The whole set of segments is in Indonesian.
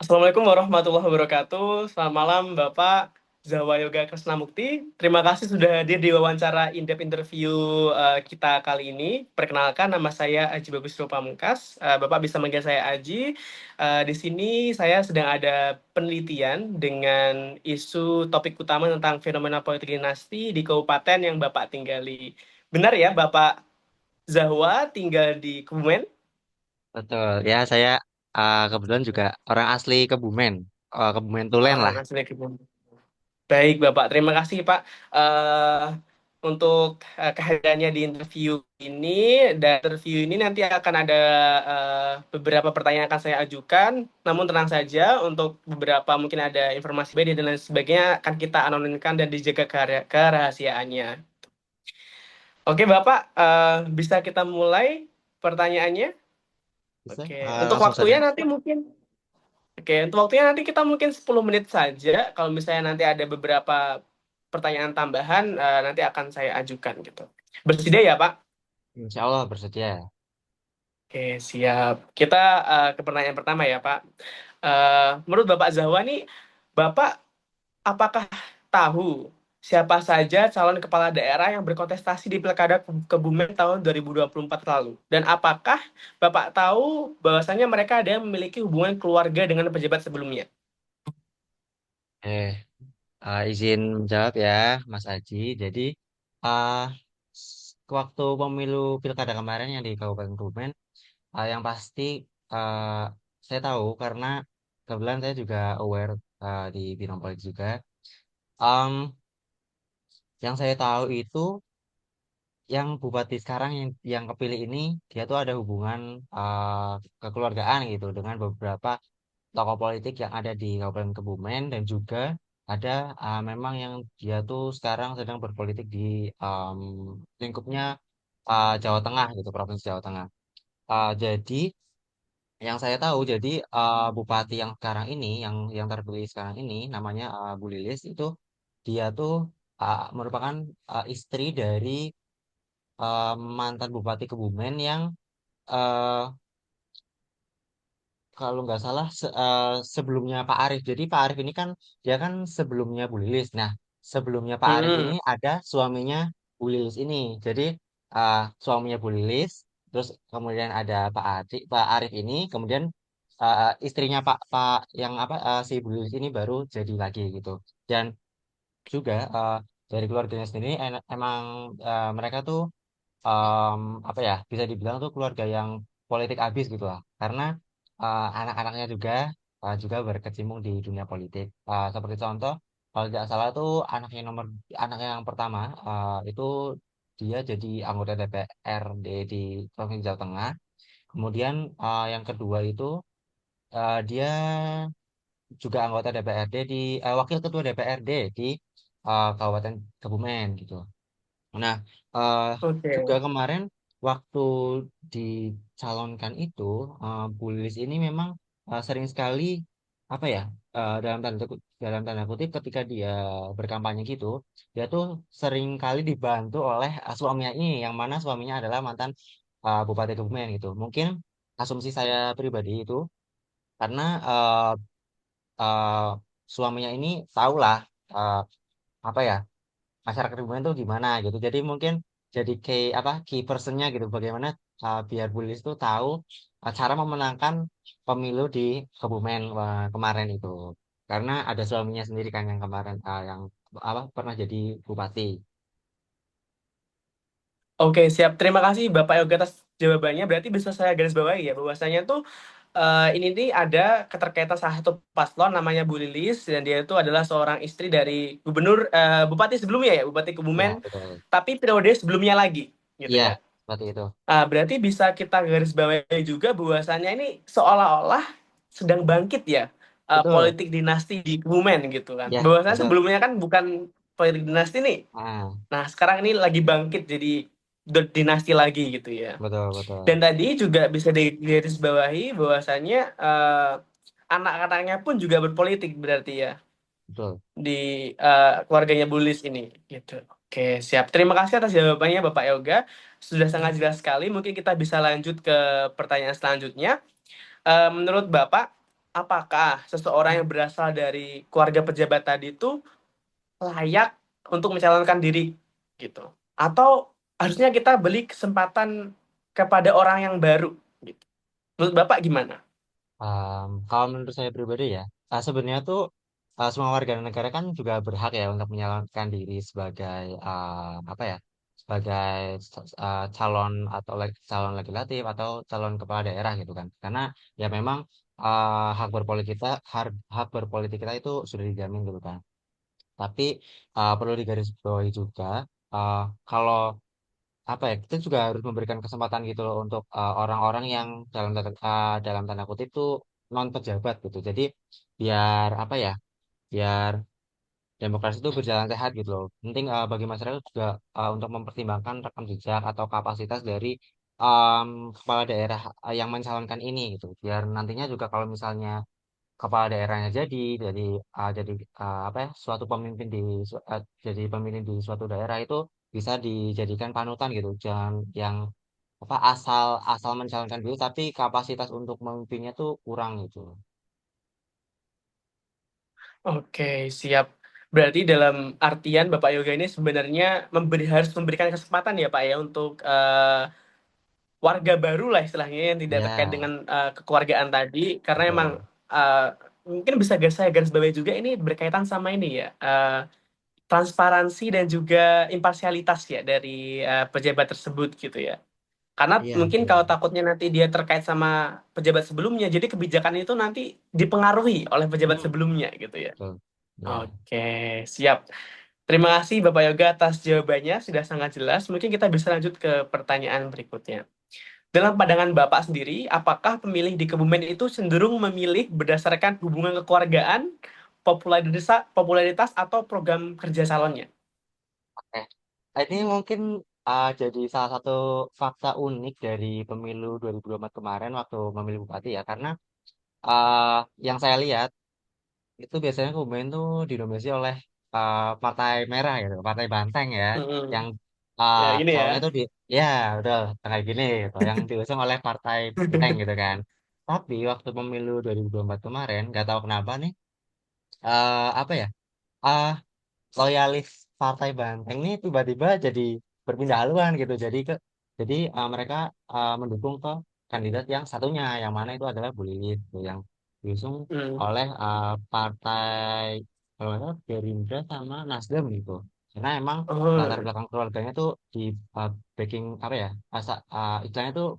Assalamualaikum warahmatullahi wabarakatuh. Selamat malam Bapak Zawa Yoga Krisnamukti. Terima kasih sudah hadir di wawancara in-depth interview kita kali ini. Perkenalkan, nama saya Aji Bagusro Pamungkas. Bapak bisa manggil saya Aji. Di sini saya sedang ada penelitian dengan isu topik utama tentang fenomena politik dinasti di kabupaten yang Bapak tinggali. Benar ya, Bapak Zahwa tinggal di Kebumen? Betul, ya saya kebetulan juga orang asli Kebumen, Kebumen Tulen lah. Orang asli Kebumen. Baik, Bapak. Terima kasih, Pak, eh untuk kehadirannya di interview ini. Dan interview ini nanti akan ada beberapa pertanyaan yang akan saya ajukan. Namun tenang saja, untuk beberapa mungkin ada informasi beda dan lain sebagainya akan kita anonimkan dan dijaga kerahasiaannya. Oke, Bapak, bisa kita mulai pertanyaannya? Bisa, Oke, untuk langsung saja. waktunya nanti mungkin. Oke, untuk waktunya nanti kita mungkin 10 menit saja. Kalau misalnya nanti ada beberapa pertanyaan tambahan, nanti akan saya ajukan gitu. Bersedia ya, Pak? Insya Allah bersedia. Oke, siap. Kita ke pertanyaan pertama ya, Pak. Menurut Bapak Zahwa nih, Bapak apakah tahu siapa saja calon kepala daerah yang berkontestasi di Pilkada Kebumen tahun 2024 lalu? Dan apakah Bapak tahu bahwasanya mereka ada yang memiliki hubungan keluarga dengan pejabat sebelumnya? Eh, izin menjawab ya, Mas Haji. Jadi, uh, waktu pemilu Pilkada kemarin yang di Kabupaten Kebumen, yang pasti uh, saya tahu karena kebetulan saya juga aware di bidang politik juga. Um, yang saya tahu itu yang bupati sekarang yang kepilih ini dia tuh ada hubungan kekeluargaan gitu dengan beberapa tokoh politik yang ada di Kabupaten Kebumen dan juga ada memang yang dia tuh sekarang sedang berpolitik di em, lingkupnya Jawa Tengah gitu, Provinsi Jawa Tengah. Jadi yang saya tahu jadi bupati yang sekarang ini yang terpilih sekarang ini namanya Bu Lilis itu dia tuh merupakan istri dari mantan Bupati Kebumen yang eh, kalau nggak salah sebelumnya Pak Arief. Jadi Pak Arief ini kan dia kan sebelumnya Bu Lilis. Nah, sebelumnya Pak Arief ini Hmm. ada suaminya Bu Lilis ini. Jadi suaminya Bu Lilis, terus kemudian ada Pak Arief ini, kemudian istrinya Pak yang apa si Bu Lilis ini baru jadi lagi gitu. Dan juga dari keluarganya sendiri emang mereka tuh em, apa ya bisa dibilang tuh keluarga yang politik abis gitu lah karena anak-anaknya juga berkecimpung di dunia politik. Seperti contoh kalau tidak salah tuh anak yang pertama itu dia jadi anggota DPRD di Provinsi Jawa Tengah. Kemudian yang kedua itu dia juga anggota DPRD wakil ketua DPRD di Kabupaten Kebumen gitu. Nah, eh, juga Oke. kemarin waktu dicalonkan itu, Bu Lilis ini memang sering sekali apa ya dalam tanda kutip ketika dia berkampanye gitu, dia tuh sering kali dibantu oleh suaminya ini, yang mana suaminya adalah mantan Bupati Kebumen gitu. Mungkin asumsi saya pribadi itu karena eh, suaminya ini tahulah eh, apa ya masyarakat hubungan itu gimana gitu. Jadi mungkin jadi key personnya gitu. Bagaimana biar Bulis itu tahu cara memenangkan pemilu di Kebumen kemarin itu. Karena ada suaminya sendiri kan yang kemarin yang apa pernah jadi bupati. Oke, siap. Terima kasih Bapak Yoga atas jawabannya. Berarti bisa saya garis bawahi ya, bahwasanya tuh ini nih ada keterkaitan salah satu paslon namanya Bu Lilis dan dia itu adalah seorang istri dari Bupati sebelumnya ya, Bupati Kebumen, Ya, betul. tapi periode sebelumnya lagi, gitu Iya, ya. seperti itu. Berarti bisa kita garis bawahi juga bahwasanya ini seolah-olah sedang bangkit ya, Betul. politik dinasti di Kebumen gitu kan. Ya, Bahwasanya betul. sebelumnya kan bukan politik dinasti nih. Ah, Nah, sekarang ini lagi bangkit jadi dinasti lagi gitu ya. betul, betul. Dan tadi juga bisa digarisbawahi bahwasannya anak-anaknya pun juga berpolitik berarti ya Betul. di keluarganya Bulis ini gitu. Oke, siap. Terima kasih atas jawabannya Bapak Yoga. Sudah sangat jelas sekali. Mungkin kita bisa lanjut ke pertanyaan selanjutnya. Menurut Bapak, apakah seseorang yang berasal dari keluarga pejabat tadi itu layak untuk mencalonkan diri gitu. Atau harusnya kita beri kesempatan kepada orang yang baru gitu. Menurut Bapak gimana? Kalau menurut saya pribadi ya, sebenarnya tuh semua warga negara kan juga berhak ya untuk menyalonkan diri sebagai apa ya, sebagai calon atau calon legislatif atau calon kepala daerah gitu kan. Karena ya memang hak berpolitik kita, hak berpolitik kita itu sudah dijamin gitu kan. Tapi perlu digarisbawahi juga uh, kalau apa ya, kita juga harus memberikan kesempatan gitu loh untuk orang-orang yang dalam tanda kutip tuh non pejabat gitu. Jadi biar apa ya, biar demokrasi itu berjalan sehat gitu loh. Penting bagi masyarakat juga untuk mempertimbangkan rekam jejak atau kapasitas dari kepala daerah yang mencalonkan ini gitu. Biar nantinya juga kalau misalnya kepala daerahnya jadi apa ya, suatu pemimpin jadi pemimpin di suatu daerah itu bisa dijadikan panutan gitu, jangan yang apa asal asal mencalonkan diri tapi kapasitas untuk memimpinnya tuh kurang gitu. Oke, siap. Berarti dalam artian Bapak Yoga ini sebenarnya harus memberikan kesempatan ya Pak ya untuk warga baru lah istilahnya yang tidak terkait Ya, dengan kekeluargaan tadi karena emang betul. uh, mungkin bisa saya garis bawahi juga ini berkaitan sama ini ya transparansi dan juga imparsialitas ya dari pejabat tersebut gitu ya. Karena Iya, mungkin betul. kalau takutnya nanti dia terkait sama pejabat sebelumnya, jadi kebijakan itu nanti dipengaruhi oleh pejabat Hmm, sebelumnya gitu ya. betul. Ya. Oke, siap. Terima kasih Bapak Yoga atas jawabannya, sudah sangat jelas. Mungkin kita bisa lanjut ke pertanyaan berikutnya. Dalam pandangan Bapak sendiri, apakah pemilih di Kebumen itu cenderung memilih berdasarkan hubungan kekeluargaan, popularitas atau program kerja calonnya? Oke. Ini mungkin jadi salah satu fakta unik dari pemilu 2024 kemarin waktu memilih bupati ya, karena uh, yang saya lihat itu biasanya Kuben tuh didominasi oleh partai merah gitu, partai banteng ya, yang Mm-mm. Ya gini calonnya ya. tuh ya udah kayak gini gitu, yang diusung oleh partai banteng gitu kan. Tapi waktu pemilu 2024 kemarin, nggak tahu kenapa nih, apa ya, uh, loyalis partai banteng nih tiba-tiba jadi berpindah haluan gitu, jadi mereka mendukung ke kandidat yang satunya, yang mana itu adalah Bu Lilis gitu, yang diusung Hmm. oleh partai kalau nggak salah Gerindra sama Nasdem gitu, karena emang latar Oh. belakang keluarganya tuh di backing apa ya, istilahnya tuh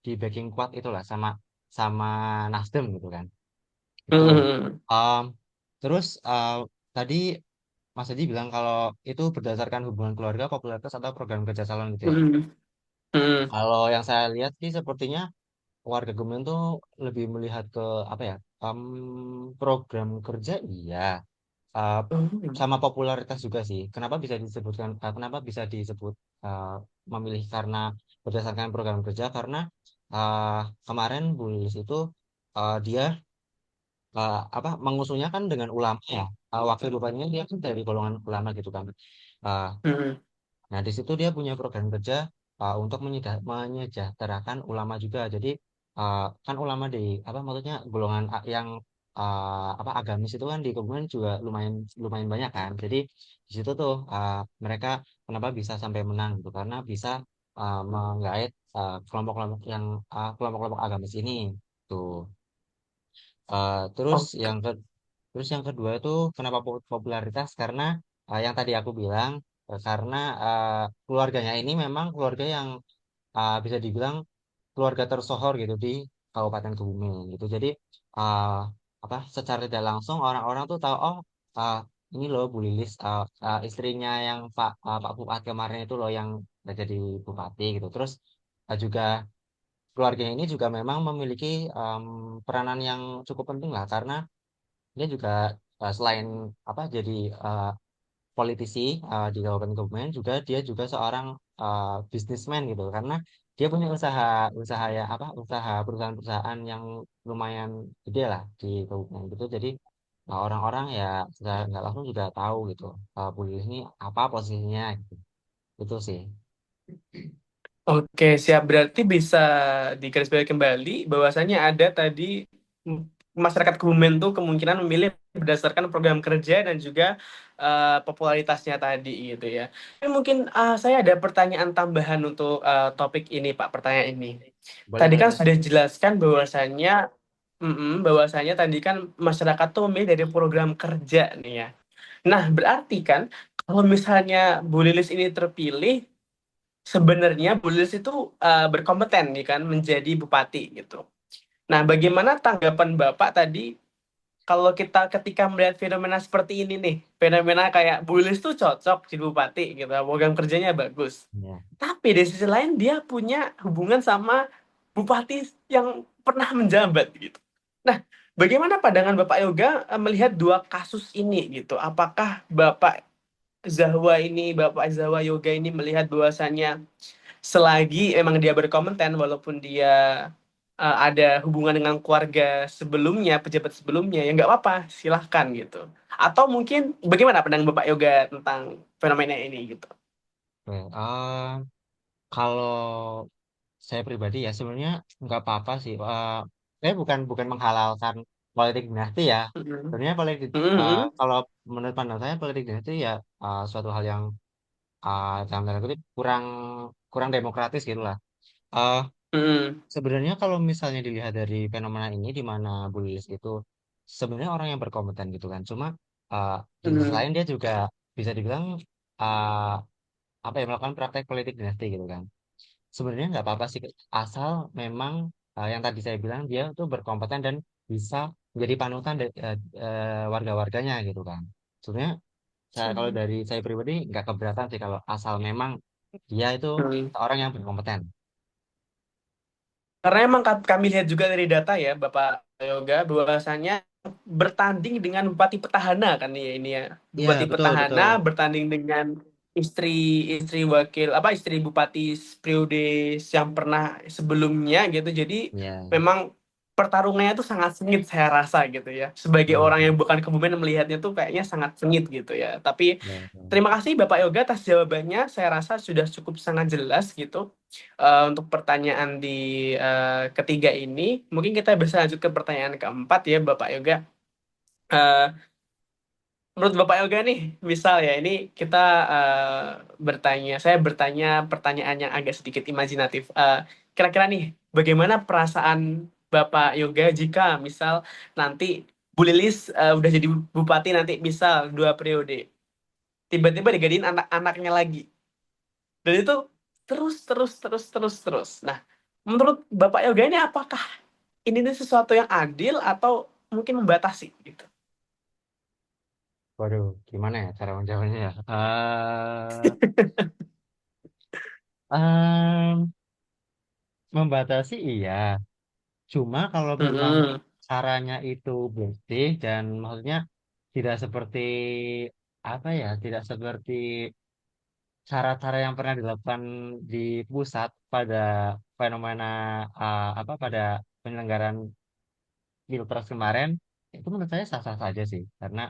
di backing kuat itulah sama sama Nasdem gitu kan itu. Mm-mm. Em, terus tadi Mas Edi bilang kalau itu berdasarkan hubungan keluarga, popularitas atau program kerja salon gitu ya. Mm-mm. Mm-mm. Kalau yang saya lihat sih sepertinya warga Kebumen tuh lebih melihat ke apa ya, program kerja iya, uh, Oh. sama popularitas juga sih. Kenapa bisa disebut uh, memilih karena berdasarkan program kerja, karena uh, kemarin Bu Lilis itu dia apa mengusungnya kan dengan ulama ya. Wakil bupatinya dia kan dari golongan ulama gitu kan. Uh, Mm-mm. Nah, di situ dia punya program kerja untuk menyejahterakan ulama juga. Jadi kan ulama di apa maksudnya golongan yang apa agamis itu kan di Kebumen juga lumayan lumayan banyak kan. Jadi di situ tuh mereka kenapa bisa sampai menang gitu, karena bisa menggait kelompok-kelompok yang kelompok-kelompok agamis ini tuh. Eh, terus Oke. yang ke Terus yang kedua itu kenapa popularitas, karena yang tadi aku bilang karena keluarganya ini memang keluarga yang bisa dibilang keluarga tersohor gitu di Kabupaten Kebumen gitu. Jadi uh, apa secara tidak langsung orang-orang tuh tahu, oh uh, ini loh Bu Lilis, istrinya yang Pak Bupati kemarin itu loh yang udah jadi bupati gitu. Terus juga keluarga ini juga memang memiliki peranan yang cukup penting lah, karena dia juga selain apa jadi uh, politisi di Kabupaten Kebumen, juga dia juga seorang bisnismen gitu, karena dia punya usaha usaha ya apa usaha perusahaan-perusahaan yang lumayan gede lah di Kabupaten gitu. Jadi orang-orang ya secara nggak langsung juga tahu gitu Bu Lilis ini apa posisinya gitu. Itu sih. Oke, siap. Berarti bisa digarisbawahi kembali bahwasanya ada tadi masyarakat Kebumen tuh kemungkinan memilih berdasarkan program kerja dan juga popularitasnya tadi gitu ya. Tapi mungkin saya ada pertanyaan tambahan untuk topik ini Pak, pertanyaan ini. Boleh, Tadi boleh, kan boleh. sudah dijelaskan bahwasanya tadi kan masyarakat tuh memilih dari program kerja nih ya. Nah, berarti kan kalau misalnya Bu Lilis ini terpilih, sebenarnya Bu Lilis itu berkompeten nih kan menjadi bupati gitu. Nah, bagaimana tanggapan Bapak tadi kalau kita ketika melihat fenomena seperti ini nih, fenomena kayak Bu Lilis tuh cocok jadi bupati gitu, program kerjanya bagus. Ya. Tapi di sisi lain dia punya hubungan sama bupati yang pernah menjabat gitu. Nah, bagaimana pandangan Bapak Yoga melihat dua kasus ini gitu? Apakah Bapak Zahwa Yoga ini melihat bahwasannya selagi emang dia berkompeten walaupun dia ada hubungan dengan keluarga sebelumnya, pejabat sebelumnya, ya nggak apa-apa, silahkan gitu. Atau mungkin bagaimana pandangan Bapak Yoga tentang fenomena ini gitu? Oke. Kalau saya pribadi ya sebenarnya nggak apa-apa sih. Saya bukan bukan menghalalkan politik dinasti ya. Mm-mm. Sebenarnya politik Mm-mm. kalau menurut pandang saya politik dinasti ya suatu hal yang dalam tanda kutip kurang kurang demokratis gitu lah. Eh, Mm-mm. Sebenarnya kalau misalnya dilihat dari fenomena ini di mana Bu Lilis itu sebenarnya orang yang berkompeten gitu kan. Cuma di sisi Mm-mm. lain dia juga bisa dibilang uh, apa ya melakukan praktek politik dinasti gitu kan. Sebenarnya nggak apa-apa sih asal memang yang tadi saya bilang dia tuh berkompeten dan bisa menjadi panutan warga-warganya gitu kan. Sebenarnya kalau dari saya pribadi nggak keberatan sih kalau asal memang dia itu Mm-mm. orang yang berkompeten. Karena emang kami lihat juga dari data ya, Bapak Yoga, bahwasannya bertanding dengan bupati petahana kan ya ini ya. Iya, Bupati betul, petahana betul. bertanding dengan istri istri wakil apa istri bupati periode yang pernah sebelumnya gitu. Jadi Iya, memang pertarungannya tuh sangat sengit saya rasa gitu ya. Sebagai betul, orang betul. yang bukan kebumen melihatnya tuh kayaknya sangat sengit gitu ya. Tapi Iya, betul. terima kasih Bapak Yoga atas jawabannya. Saya rasa sudah cukup sangat jelas gitu. Untuk pertanyaan di ketiga ini, mungkin kita bisa lanjut ke pertanyaan keempat ya, Bapak Yoga. Eh, Menurut Bapak Yoga nih, misal ya, ini kita saya bertanya pertanyaan yang agak sedikit imajinatif. Kira-kira nih, bagaimana perasaan Bapak Yoga jika misal nanti Bu Lilis udah jadi bupati nanti misal 2 periode, tiba-tiba digadiin anak-anaknya lagi. Dan itu terus, terus, terus, terus, terus. Nah, menurut Bapak Yoga ini apakah ini nih sesuatu yang adil atau mungkin membatasi gitu? Waduh, gimana ya cara menjawabnya ya? Em, Membatasi iya. Cuma kalau memang Mm-mm. caranya itu bersih dan maksudnya tidak seperti apa ya, tidak seperti cara-cara yang pernah dilakukan di pusat pada fenomena apa pada penyelenggaraan Pilpres kemarin itu menurut saya sah-sah saja sih karena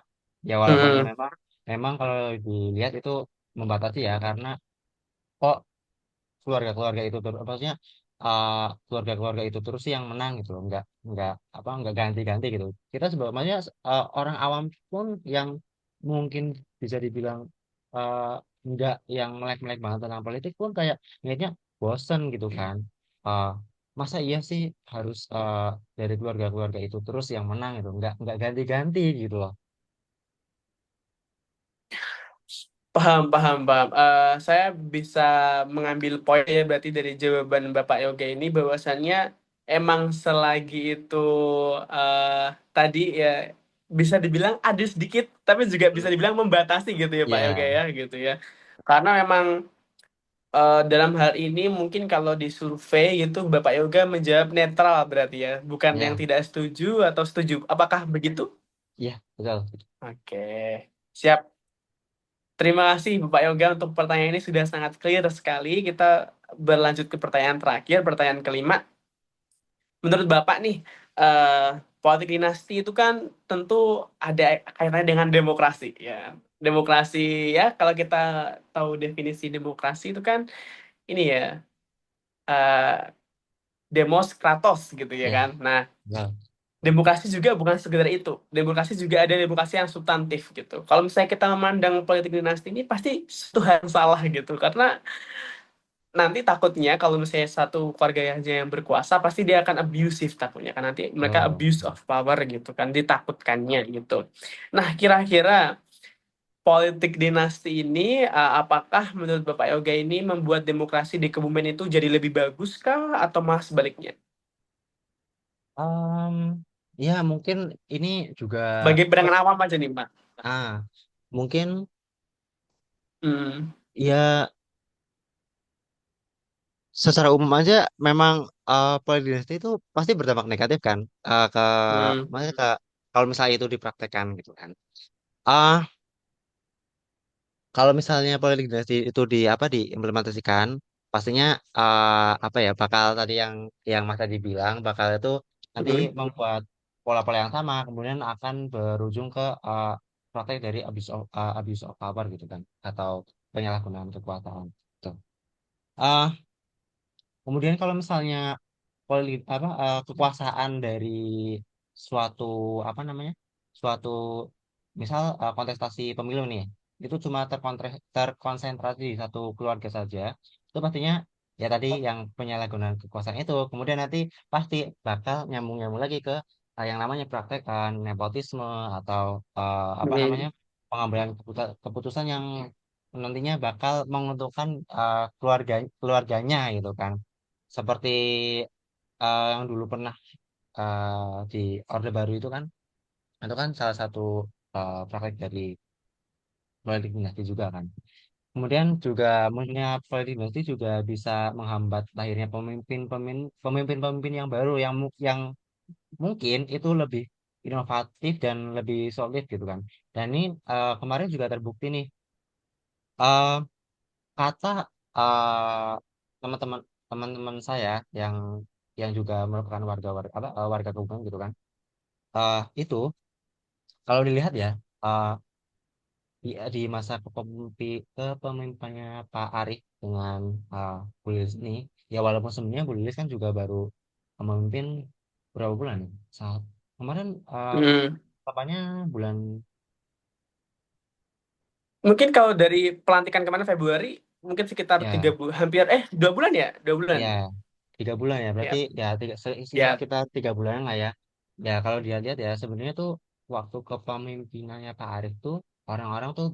ya walaupun Mm-mm. memang memang kalau dilihat itu membatasi ya karena kok keluarga-keluarga itu terus maksudnya keluarga-keluarga itu terus sih yang menang gitu loh nggak apa nggak ganti-ganti gitu kita sebenarnya orang awam pun yang mungkin bisa dibilang uh, nggak yang melek-melek banget tentang politik pun kayak ngeliatnya bosen gitu kan. Uh, Masa iya sih harus dari keluarga-keluarga itu terus yang menang gitu nggak ganti-ganti gitu loh. Paham, paham, paham. Saya bisa mengambil poin ya berarti dari jawaban Bapak Yoga ini bahwasannya emang selagi itu eh, tadi ya bisa dibilang ada sedikit, tapi juga bisa dibilang membatasi gitu ya Pak Yoga Ya, ya gitu ya. Karena memang dalam hal ini mungkin kalau di survei gitu Bapak Yoga menjawab netral berarti ya, bukan yang ya, tidak setuju atau setuju. Apakah begitu? ya, betul. Oke, siap. Terima kasih Bapak Yoga untuk pertanyaan ini sudah sangat clear sekali. Kita berlanjut ke pertanyaan terakhir, pertanyaan kelima. Menurut Bapak nih, eh, politik dinasti itu kan tentu ada kaitannya dengan demokrasi ya. Demokrasi ya, kalau kita tahu definisi demokrasi itu kan ini ya, eh, demos kratos gitu ya Ya, kan. Nah, betul. demokrasi juga bukan sekedar itu. Demokrasi juga ada demokrasi yang substantif gitu. Kalau misalnya kita memandang politik dinasti ini pasti satu hal yang salah gitu. Karena nanti takutnya kalau misalnya satu keluarga yang berkuasa pasti dia akan abusive takutnya kan nanti mereka Betul. abuse of power gitu kan ditakutkannya gitu. Nah, kira-kira politik dinasti ini apakah menurut Bapak Yoga ini membuat demokrasi di Kebumen itu jadi lebih bagus kah atau malah sebaliknya? Em, ya mungkin ini juga Sebagai apa? pandangan awam aja nih, Pak. Mungkin Hmm. ya secara umum aja memang politik dinasti itu pasti berdampak negatif kan, ke Hmm. maksudnya ke kalau misalnya itu dipraktekkan gitu kan. Ah Kalau misalnya politik dinasti itu di apa diimplementasikan, pastinya apa ya bakal tadi yang Mas tadi bilang bakal itu nanti Hmm. membuat pola-pola yang sama, kemudian akan berujung ke praktek dari abuse of power gitu kan, atau penyalahgunaan kekuasaan. Gitu. Ah, Kemudian kalau misalnya kekuasaan dari suatu apa namanya suatu misal kontestasi pemilu nih itu cuma terkonsentrasi di satu keluarga saja, itu pastinya ya tadi yang penyalahgunaan kekuasaan itu kemudian nanti pasti bakal nyambung-nyambung lagi ke yang namanya praktek nepotisme atau apa namanya Hmm. pengambilan keputusan yang nantinya bakal menguntungkan keluarganya gitu kan, seperti yang dulu pernah di Orde Baru itu kan salah satu praktek dari politik dinasti juga kan. Kemudian juga munculnya politik dinasti juga bisa menghambat lahirnya pemimpin-pemimpin yang baru yang mungkin itu lebih inovatif dan lebih solid gitu kan. Dan ini kemarin juga terbukti nih, eh, kata eh, teman-teman teman-teman saya yang juga merupakan warga warga apa warga Gubeng gitu kan. Itu kalau dilihat ya, eh, di masa kepemimpinannya Pak Arief dengan Bu Lilis ini, ya walaupun sebenarnya Bu Lilis kan juga baru memimpin berapa bulan ya? Saat kemarin Hmm. kapannya bulan Mungkin kalau dari pelantikan kemarin Februari, mungkin sekitar tiga ya bulan, hampir 2 bulan ya, 2 bulan. ya 3 bulan ya, berarti Ya, ya ya. sekitar 3 bulan lah ya. Ya kalau dia lihat ya sebenarnya tuh waktu kepemimpinannya Pak Arief tuh orang-orang tuh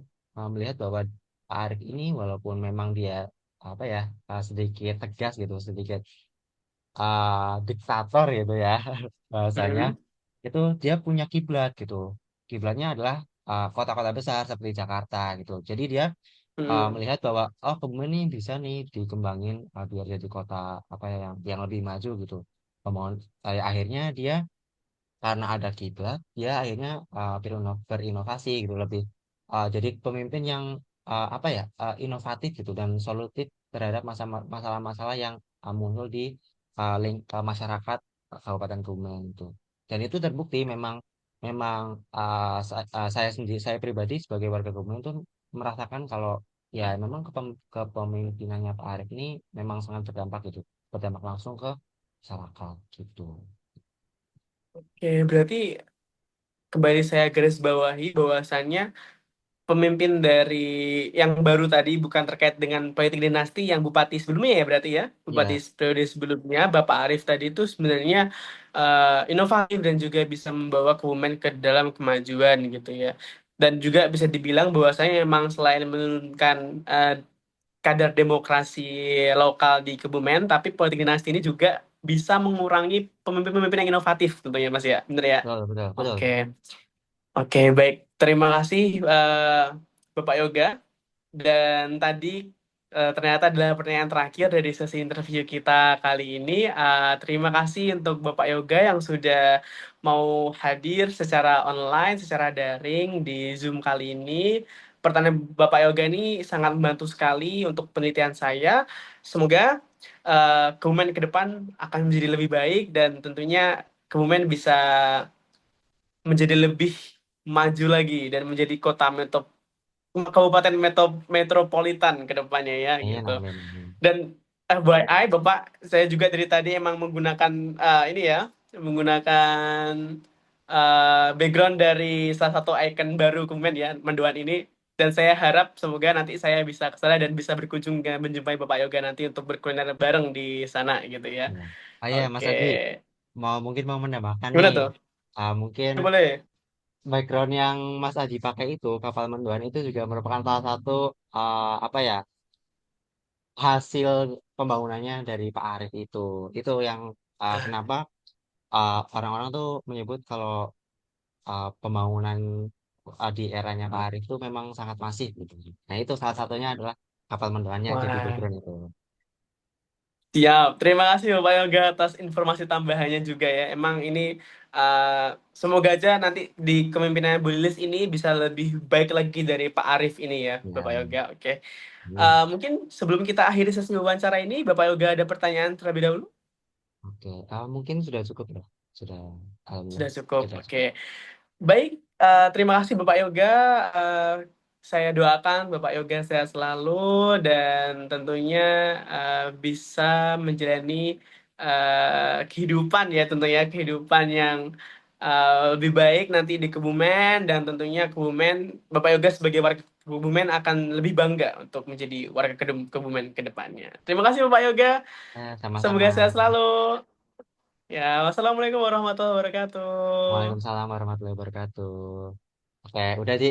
melihat bahwa Pak Arief ini walaupun memang dia apa ya sedikit tegas gitu, sedikit diktator gitu ya bahasanya, Hmm. itu dia punya kiblat gitu. Kiblatnya adalah kota-kota besar seperti Jakarta gitu. Jadi dia Hmm. melihat bahwa oh Kebumen nih bisa nih dikembangin biar jadi kota apa ya yang lebih maju gitu. Kemudian akhirnya dia karena ada kiblat dia akhirnya berinovasi gitu, lebih jadi pemimpin yang apa ya inovatif gitu dan solutif terhadap masalah-masalah yang muncul di masyarakat Kabupaten Kebumen itu. Dan itu terbukti memang memang saya sendiri, saya pribadi sebagai warga Kebumen itu merasakan kalau ya memang kepemimpinannya Pak Arief ini memang sangat berdampak gitu, berdampak langsung ke masyarakat gitu. Oke, berarti kembali saya garis bawahi bahwasannya pemimpin dari yang baru tadi bukan terkait dengan politik dinasti yang bupati sebelumnya ya berarti ya bupati Ya, periode sebelumnya Bapak Arief tadi itu sebenarnya inovatif dan juga bisa membawa Kebumen ke dalam kemajuan gitu ya dan juga bisa dibilang bahwasanya memang selain menurunkan eh, kadar demokrasi lokal di Kebumen tapi politik dinasti ini juga bisa mengurangi pemimpin-pemimpin yang inovatif tentunya Mas ya bener ya. betul, betul, betul. Oke. Oke, baik. Terima kasih Bapak Yoga. Dan tadi ternyata adalah pertanyaan terakhir dari sesi interview kita kali ini. Terima kasih untuk Bapak Yoga yang sudah mau hadir secara online, secara daring di Zoom kali ini. Pertanyaan Bapak Yoga ini sangat membantu sekali untuk penelitian saya. Semoga Kebumen ke depan akan menjadi lebih baik dan tentunya Kebumen bisa menjadi lebih maju lagi dan menjadi kota kabupaten metropolitan ke depannya ya Amin, gitu. amin, amin. Dan FYI Bapak saya juga dari tadi emang menggunakan ini ya menggunakan background dari salah satu icon baru Kebumen ya, Mendoan ini. Dan saya harap semoga nanti saya bisa ke sana dan bisa berkunjung dan menjumpai Bapak Yoga nanti untuk berkuliner bareng di sana gitu ya. Ya. Oh iya, Mas Oke. Adi, mungkin mau menambahkan nih. Gimana tuh? Mungkin Boleh. background yang Mas Adi pakai itu kapal mendoan itu juga merupakan salah satu apa ya hasil pembangunannya dari Pak Arief itu. Itu yang kenapa orang-orang tuh menyebut kalau pembangunan di eranya Pak Arief itu memang sangat masif gitu. Nah itu salah satunya adalah kapal mendoannya jadi Wah, background itu. siap. Terima kasih Bapak Yoga atas informasi tambahannya juga ya. Emang ini semoga aja nanti di kepemimpinan Bu Lilis ini bisa lebih baik lagi dari Pak Arief ini ya, Ya, Bapak Yoga. Oke. amin. Mungkin sebelum kita akhiri sesi wawancara ini, Bapak Yoga ada pertanyaan terlebih dahulu? Oke, mungkin sudah cukup ya. Sudah, alhamdulillah Sudah cukup. sudah Oke. cukup. Baik, terima kasih Bapak Yoga. Eh, saya doakan Bapak Yoga sehat selalu dan tentunya bisa menjalani kehidupan ya, tentunya kehidupan yang lebih baik nanti di Kebumen dan tentunya Kebumen, Bapak Yoga sebagai warga Kebumen akan lebih bangga untuk menjadi warga Kebumen ke depannya. Terima kasih Bapak Yoga. Sama-sama. Semoga sehat selalu. Ya, wassalamualaikum warahmatullahi wabarakatuh. Waalaikumsalam warahmatullahi wabarakatuh. Oke, udah Ji.